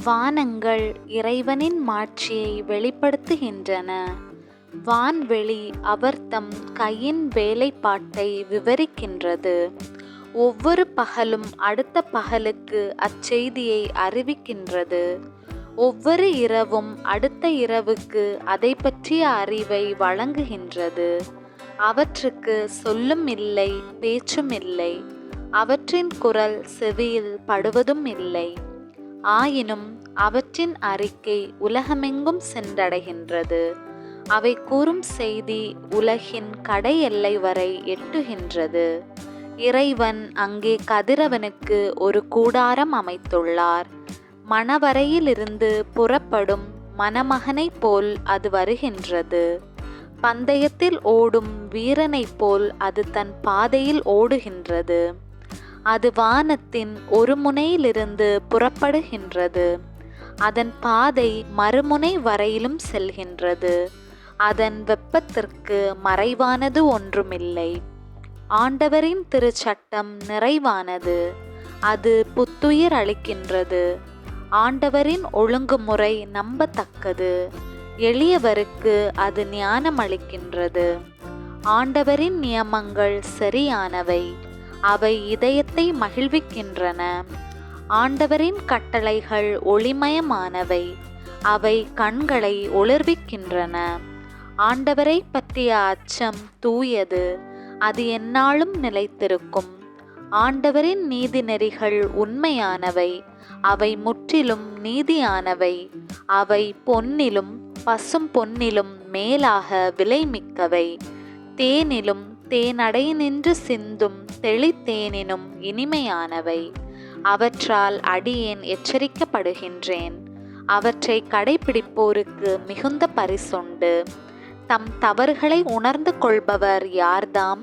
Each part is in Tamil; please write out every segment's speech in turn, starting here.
வானங்கள் இறைவனின் மாட்சியை வெளிப்படுத்துகின்றன. வான்வெளி அவர்தம் கையின் வேலைப்பாட்டை விவரிக்கின்றது. ஒவ்வொரு பகலும் அடுத்த பகலுக்கு அச்செய்தியை அறிவிக்கின்றது. ஒவ்வொரு இரவும் அடுத்த இரவுக்கு அதை பற்றிய அறிவை வழங்குகின்றது. அவற்றுக்கு சொல்லும் இல்லை, பேச்சும் இல்லை. அவற்றின் குரல் செவியில் படுவதும் இல்லை. ஆயினும் அவற்றின் அறிக்கை உலகமெங்கும் சென்றடைகின்றது. அவை கூறும் செய்தி உலகின் கடை எல்லை வரை எட்டுகின்றது. இறைவன் அங்கே கதிரவனுக்கு ஒரு கூடாரம் அமைத்துள்ளார். மணவரையிலிருந்து புறப்படும் மணமகனைப் போல் அது வருகின்றது. பந்தயத்தில் ஓடும் வீரனைப் போல் அது தன் பாதையில் ஓடுகின்றது. அது வானத்தின் ஒரு முனையிலிருந்து புறப்படுகின்றது. அதன் பாதை மறுமுனை வரையிலும் செல்கின்றது. அதன் வெப்பத்திற்கு மறைவானது ஒன்றுமில்லை. ஆண்டவரின் திருச்சட்டம் நிறைவானது. அது புத்துயிர் அளிக்கின்றது. ஆண்டவரின் ஒழுங்குமுறை நம்பத்தக்கது. எளியவருக்கு அது ஞானம் அளிக்கின்றது. ஆண்டவரின் நியமங்கள் சரியானவை. அவை இதயத்தை மகிழ்விக்கின்றன. ஆண்டவரின் கட்டளைகள் ஒளிமயமானவை. அவை கண்களை ஒளிர்விக்கின்றன. ஆண்டவரை பற்றிய அச்சம் தூயது. அது எந்நாளும் நிலைத்திருக்கும். ஆண்டவரின் நீதி நெறிகள் உண்மையானவை. அவை முற்றிலும் நீதியானவை. அவை பொன்னிலும் பசும் பொன்னிலும் மேலாக விலைமிக்கவை. தேனிலும் தேனடை நின்று சிந்தும் தெளித்தேனினும் இனிமையானவை. அவற்றால் அடியேன் எச்சரிக்கப்படுகின்றேன். அவற்றை கடைபிடிப்போருக்கு மிகுந்த பரிசுண்டு. தம் தவறுகளை உணர்ந்து கொள்பவர் யார்தாம்?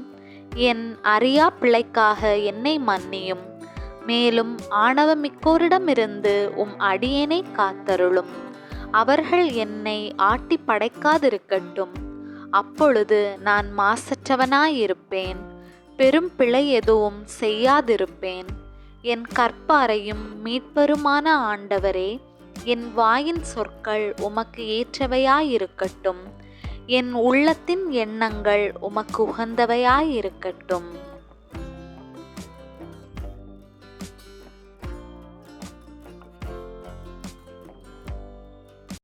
என் அறியா பிழைக்காக என்னை மன்னியும். மேலும் ஆணவமிக்கோரிடமிருந்து அடியேனை காத்தருளும். அவர்கள் என்னை ஆட்டி படைக்காதிருக்கட்டும். அப்பொழுது நான் மாசற்றவனாயிருப்பேன். பெரும் பிழை எதுவும் செய்யாதிருப்பேன். என் கற்பாரையும் மீட்பருமான ஆண்டவரே, என் வாயின் சொற்கள் உமக்கு ஏற்றவையாயிருக்கட்டும். என் உள்ளத்தின் எண்ணங்கள் உமக்கு உகந்தவையாயிருக்கட்டும்.